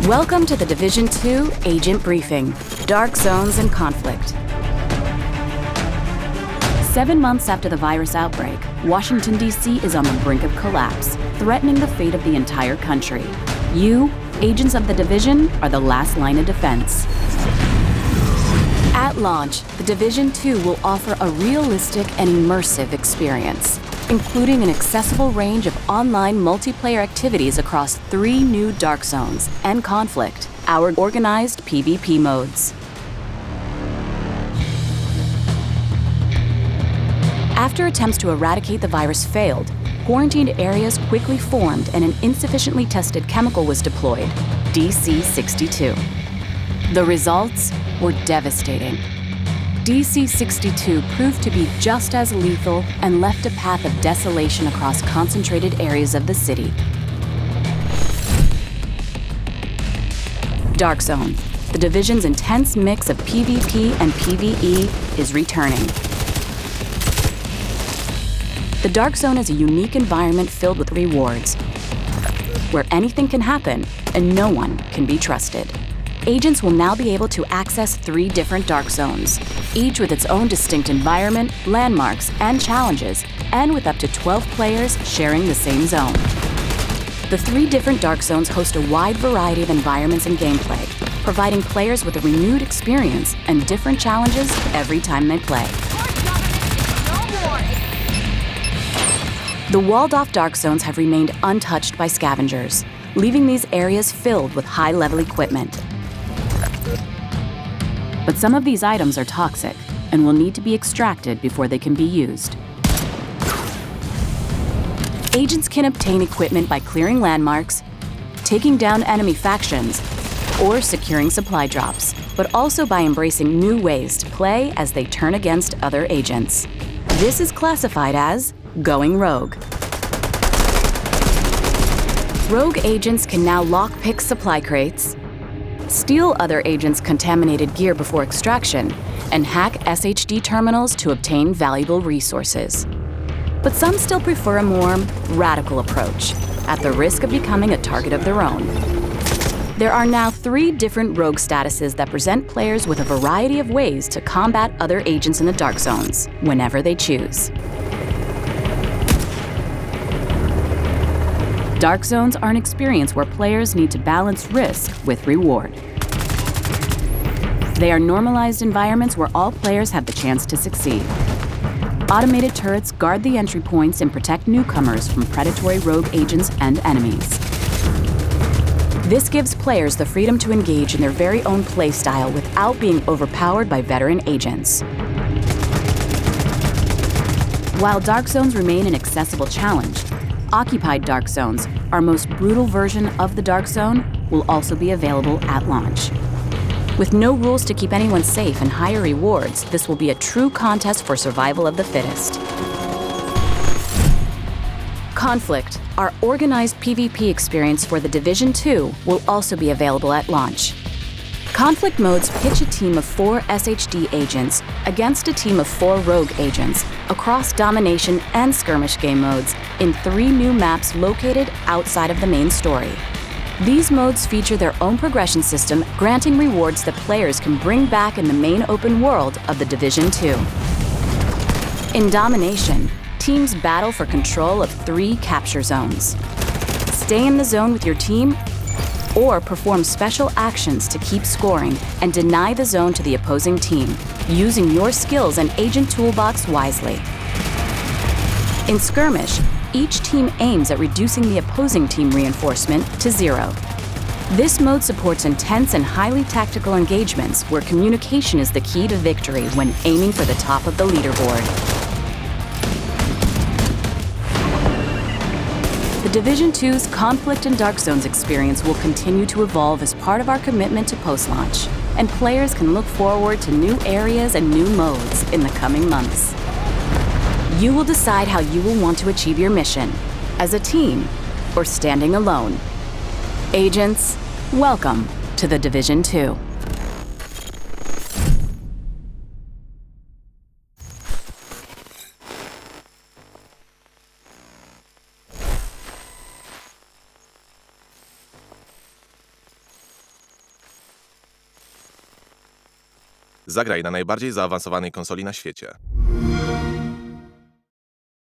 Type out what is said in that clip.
Welcome to the Division 2 Agent Briefing, Dark Zones and Conflict. 7 months after the virus outbreak, Washington, D.C. is on the brink of collapse, threatening the fate of the entire country. You, agents of the Division, are the last line of defense. At launch, the Division 2 will offer a realistic and immersive experience, including an accessible range of online multiplayer activities across 3 new Dark Zones and Conflict, our organized PvP modes. After attempts to eradicate the virus failed, quarantined areas quickly formed and an insufficiently tested chemical was deployed, DC-62. The results were devastating. DC-62 proved to be just as lethal and left a path of desolation across concentrated areas of the city. Dark Zone, the Division's intense mix of PvP and PvE, is returning. The Dark Zone is a unique environment filled with rewards, where anything can happen and no one can be trusted. Agents will now be able to access 3 different Dark Zones, each with its own distinct environment, landmarks, and challenges, and with up to 12 players sharing the same zone. The 3 different Dark Zones host a wide variety of environments and gameplay, providing players with a renewed experience and different challenges every time they play. The walled-off Dark Zones have remained untouched by scavengers, leaving these areas filled with high-level equipment. But some of these items are toxic and will need to be extracted before they can be used. Agents can obtain equipment by clearing landmarks, taking down enemy factions, or securing supply drops, but also by embracing new ways to play as they turn against other agents. This is classified as going rogue. Rogue agents can now lockpick supply crates, steal other agents' contaminated gear before extraction, and hack SHD terminals to obtain valuable resources. But some still prefer a more radical approach, at the risk of becoming a target of their own. There are now 3 different rogue statuses that present players with a variety of ways to combat other agents in the Dark Zones, whenever they choose. Dark Zones are an experience where players need to balance risk with reward. They are normalized environments where all players have the chance to succeed. Automated turrets guard the entry points and protect newcomers from predatory rogue agents and enemies. This gives players the freedom to engage in their very own playstyle without being overpowered by veteran agents. While Dark Zones remain an accessible challenge, Occupied Dark Zones, our most brutal version of the Dark Zone, will also be available at launch. With no rules to keep anyone safe and higher rewards, this will be a true contest for survival of the fittest. Conflict, our organized PvP experience for the Division 2, will also be available at launch. Conflict modes pitch a team of 4 SHD agents against a team of 4 rogue agents across domination and skirmish game modes in 3 new maps located outside of the main story. These modes feature their own progression system, granting rewards that players can bring back in the main open world of the Division 2. In domination, teams battle for control of 3 capture zones. Stay in the zone with your team, or perform special actions to keep scoring and deny the zone to the opposing team, using your skills and agent toolbox wisely. In skirmish, each team aims at reducing the opposing team reinforcement to 0. This mode supports intense and highly tactical engagements where communication is the key to victory when aiming for the top of the leaderboard. The Division 2's Conflict and Dark Zones experience will continue to evolve as part of our commitment to post-launch, and players can look forward to new areas and new modes in the coming months. You will decide how you will want to achieve your mission, as a team or standing alone. Agents, welcome to the Division 2. Zagraj na najbardziej zaawansowanej konsoli na świecie.